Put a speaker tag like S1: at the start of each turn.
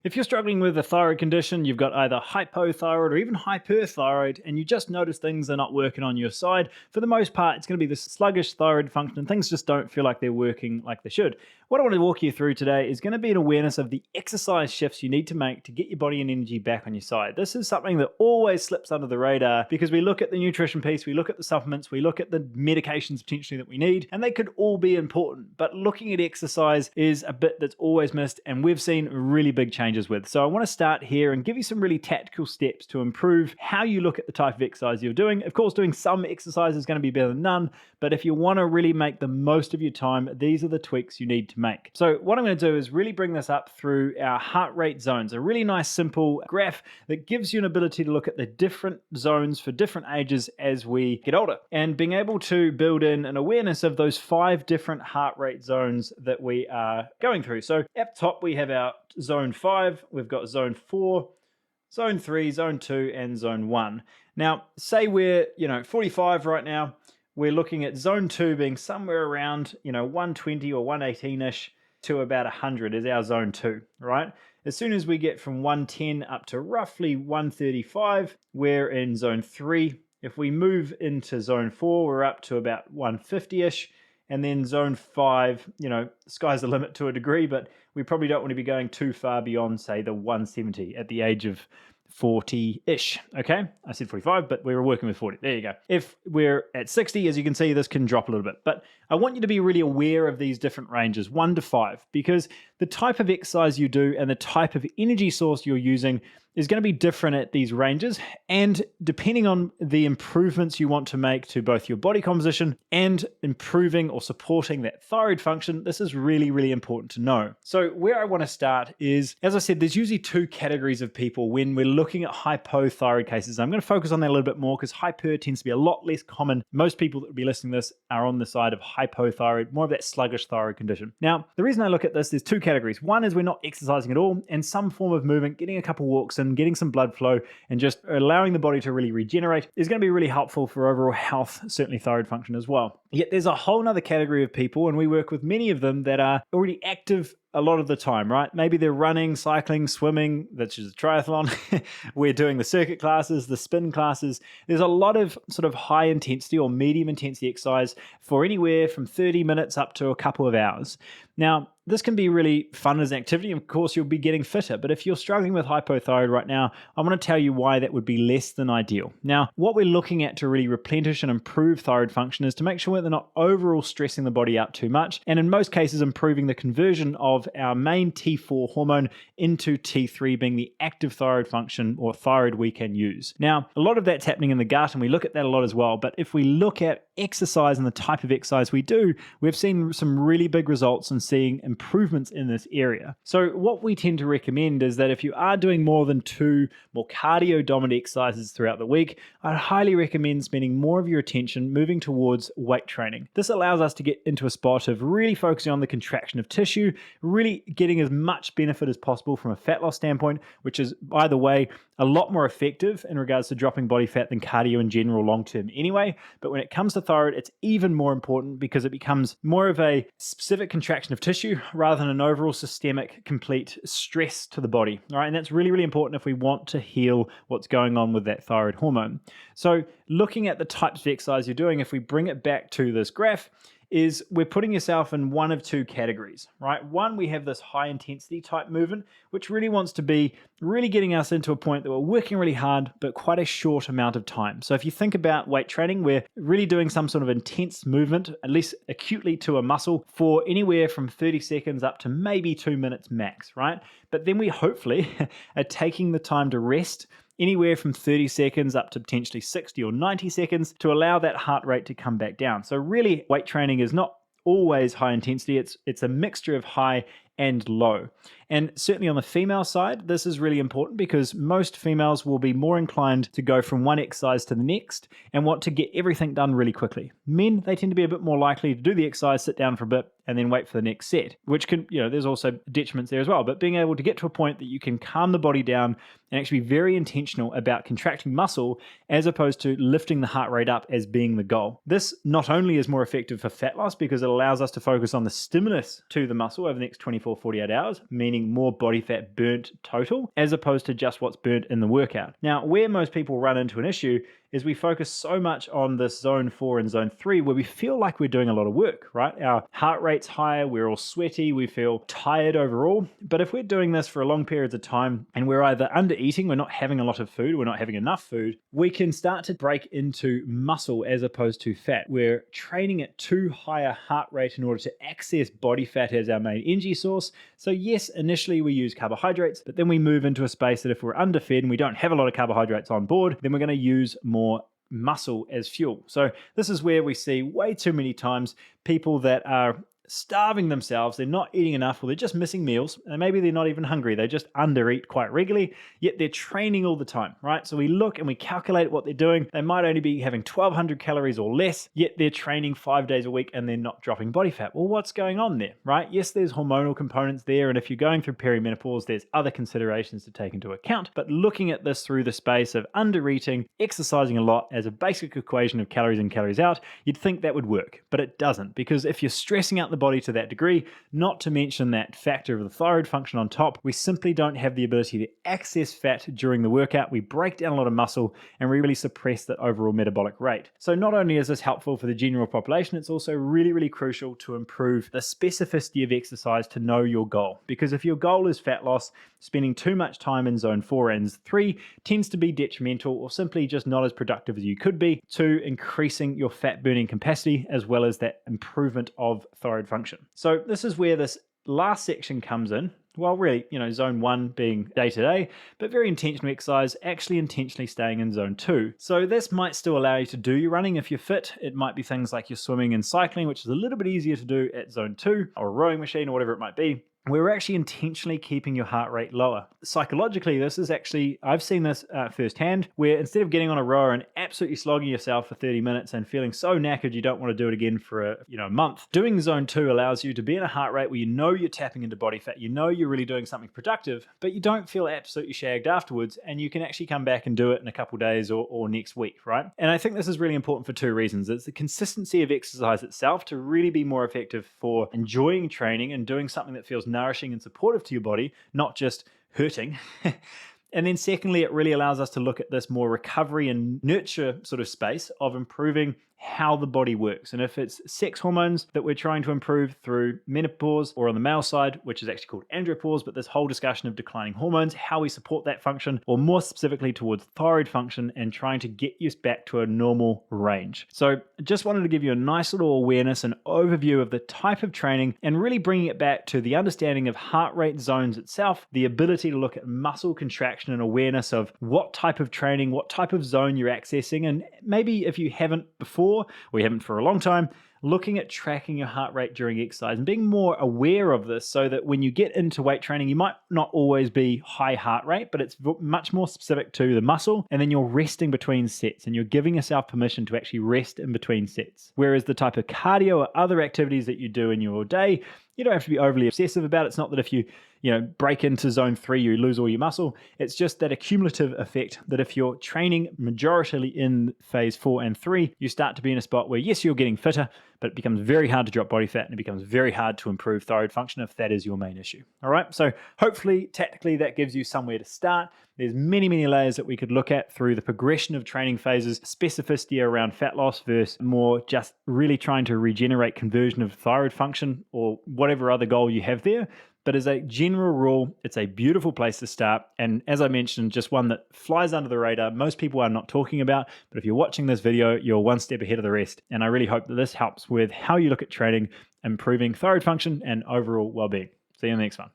S1: If you're struggling with a thyroid condition, you've got either hypothyroid or even hyperthyroid, and you just notice things are not working on your side, for the most part, it's going to be the sluggish thyroid function and things just don't feel like they're working like they should. What I want to walk you through today is going to be an awareness of the exercise shifts you need to make to get your body and energy back on your side. This is something that always slips under the radar because we look at the nutrition piece, we look at the supplements, we look at the medications potentially that we need, and they could all be important. But looking at exercise is a bit that's always missed, and we've seen really big changes with. So I want to start here and give you some really tactical steps to improve how you look at the type of exercise you're doing. Of course, doing some exercise is going to be better than none, but if you want to really make the most of your time, these are the tweaks you need to make. So what I'm going to do is really bring this up through our heart rate zones, a really nice simple graph that gives you an ability to look at the different zones for different ages as we get older, and being able to build in an awareness of those 5 different heart rate zones that we are going through. So at the top we have our zone 5, we've got zone 4, zone 3, zone 2, and zone 1. Now, say we're 45 right now, we're looking at zone 2 being somewhere around 120 or 118-ish to about 100 is our zone 2, right? As soon as we get from 110 up to roughly 135, we're in zone 3. If we move into zone 4, we're up to about 150-ish. And then zone 5, sky's the limit to a degree, but we probably don't want to be going too far beyond, say, the 170 at the age of 40-ish, okay? I said 45, but we were working with 40. There you go. If we're at 60, as you can see, this can drop a little bit. But I want you to be really aware of these different ranges, 1 to 5, because the type of exercise you do and the type of energy source you're using is going to be different at these ranges. And depending on the improvements you want to make to both your body composition and improving or supporting that thyroid function, this is really, really important to know. So where I want to start is, as I said, there's usually 2 categories of people when we're looking at hypothyroid cases. I'm going to focus on that a little bit more because hyper tends to be a lot less common. Most people that will be listening to this are on the side of hypothyroid, more of that sluggish thyroid condition. Now, the reason I look at this, there's 2 categories. One is we're not exercising at all, and some form of movement, getting a couple walks and getting some blood flow and just allowing the body to really regenerate is going to be really helpful for overall health, certainly thyroid function as well. Yet there's a whole other category of people, and we work with many of them that are already active a lot of the time, right? Maybe they're running, cycling, swimming, that's just a triathlon. We're doing the circuit classes, the spin classes. There's a lot of sort of high intensity or medium intensity exercise for anywhere from 30 minutes up to a couple of hours. Now, this can be really fun as an activity. Of course, you'll be getting fitter. But if you're struggling with hypothyroid right now, I want to tell you why that would be less than ideal. Now, what we're looking at to really replenish and improve thyroid function is to make sure they're not overall stressing the body out too much. And in most cases, improving the conversion of our main T4 hormone into T3, being the active thyroid function or thyroid we can use. Now, a lot of that's happening in the gut, and we look at that a lot as well. But if we look at exercise and the type of exercise we do, we've seen some really big results in seeing improvements in this area. So what we tend to recommend is that if you are doing more than 2 more cardio dominant exercises throughout the week, I'd highly recommend spending more of your attention moving towards weight training. This allows us to get into a spot of really focusing on the contraction of tissue, really getting as much benefit as possible from a fat loss standpoint, which is, by the way, a lot more effective in regards to dropping body fat than cardio in general long term anyway. But when it comes to thyroid, it's even more important because it becomes more of a specific contraction of tissue rather than an overall systemic complete stress to the body. All right, and that's really, really important if we want to heal what's going on with that thyroid hormone. So looking at the types of exercise you're doing, if we bring it back to this graph, is we're putting yourself in one of 2 categories, right? One, we have this high intensity type movement, which really wants to be really getting us into a point that we're working really hard, but quite a short amount of time. So if you think about weight training, we're really doing some sort of intense movement, at least acutely to a muscle, for anywhere from 30 seconds up to maybe 2 minutes max, right? But then we hopefully are taking the time to rest anywhere from 30 seconds up to potentially 60 or 90 seconds to allow that heart rate to come back down. So really, weight training is not always high intensity. It's a mixture of high and low. And certainly on the female side, this is really important because most females will be more inclined to go from one exercise to the next and want to get everything done really quickly. Men, they tend to be a bit more likely to do the exercise, sit down for a bit, and then wait for the next set, which can, there's also detriments there as well. But being able to get to a point that you can calm the body down and actually be very intentional about contracting muscle as opposed to lifting the heart rate up as being the goal. This not only is more effective for fat loss because it allows us to focus on the stimulus to the muscle over the next 24, 48 hours, meaning meaning more body fat burnt total, as opposed to just what's burnt in the workout. Now, where most people run into an issue is we focus so much on this zone 4 and zone 3 where we feel like we're doing a lot of work, right? Our heart rate's higher, we're all sweaty, we feel tired overall. But if we're doing this for a long periods of time and we're either under eating, we're not having a lot of food, we're not having enough food, we can start to break into muscle as opposed to fat. We're training at too high a heart rate in order to access body fat as our main energy source. So yes, initially we use carbohydrates, but then we move into a space that if we're underfed and we don't have a lot of carbohydrates on board, then we're going to use more muscle as fuel. So this is where we see way too many times people that are starving themselves, they're not eating enough, or they're just missing meals, and maybe they're not even hungry, they just undereat quite regularly, yet they're training all the time, right? So we look and we calculate what they're doing. They might only be having 1,200 calories or less, yet they're training 5 days a week and they're not dropping body fat. Well, what's going on there, right? Yes, there's hormonal components there, and if you're going through perimenopause, there's other considerations to take into account, but looking at this through the space of undereating, exercising a lot as a basic equation of calories in, calories out, you'd think that would work, but it doesn't, because if you're stressing out the body to that degree, not to mention that factor of the thyroid function on top, we simply don't have the ability to access fat during the workout. We break down a lot of muscle and we really suppress that overall metabolic rate. So not only is this helpful for the general population, it's also really, really crucial to improve the specificity of exercise to know your goal. Because if your goal is fat loss, spending too much time in zone 4 and 3 tends to be detrimental or simply just not as productive as you could be to increasing your fat burning capacity as well as that improvement of thyroid function. So this is where this last section comes in. Well, really, zone 1 being day-to-day, but very intentional exercise, actually intentionally staying in zone 2. So this might still allow you to do your running if you're fit. It might be things like your swimming and cycling, which is a little bit easier to do at zone 2, or a rowing machine or whatever it might be. We're actually intentionally keeping your heart rate lower. Psychologically, this is actually, I've seen this firsthand, where instead of getting on a rower and absolutely slogging yourself for 30 minutes and feeling so knackered you don't want to do it again for a month, doing zone 2 allows you to be in a heart rate where you know you're tapping into body fat, you know you're really doing something productive, but you don't feel absolutely shagged afterwards, and you can actually come back and do it in a couple days or next week, right? And I think this is really important for 2 reasons. It's the consistency of exercise itself to really be more effective for enjoying training and doing something that feels nourishing and supportive to your body, not just hurting. And then secondly, it really allows us to look at this more recovery and nurture sort of space of improving how the body works. And if it's sex hormones that we're trying to improve through menopause, or on the male side, which is actually called andropause, but this whole discussion of declining hormones, how we support that function, or more specifically towards thyroid function and trying to get you back to a normal range. So just wanted to give you a nice little awareness and overview of the type of training and really bringing it back to the understanding of heart rate zones itself, the ability to look at muscle contraction and awareness of what type of training, what type of zone you're accessing, and maybe if you haven't before, or you haven't for a long time, looking at tracking your heart rate during exercise and being more aware of this so that when you get into weight training, you might not always be high heart rate, but it's much more specific to the muscle, and then you're resting between sets and you're giving yourself permission to actually rest in between sets. Whereas the type of cardio or other activities that you do in your day, you don't have to be overly obsessive about it. It's not that if you break into zone 3, you lose all your muscle. It's just that accumulative effect that if you're training majoritarily in phase 4 and 3, you start to be in a spot where, yes, you're getting fitter, but it becomes very hard to drop body fat and it becomes very hard to improve thyroid function if that is your main issue. All right. So hopefully, tactically, that gives you somewhere to start. There's many, many layers that we could look at through the progression of training phases, specificity around fat loss versus more just really trying to regenerate conversion of thyroid function or whatever other goal you have there. But as a general rule, it's a beautiful place to start. And as I mentioned, just one that flies under the radar, most people are not talking about. But if you're watching this video, you're one step ahead of the rest. And I really hope that this helps with how you look at training, improving thyroid function, and overall well-being. See you in the next one.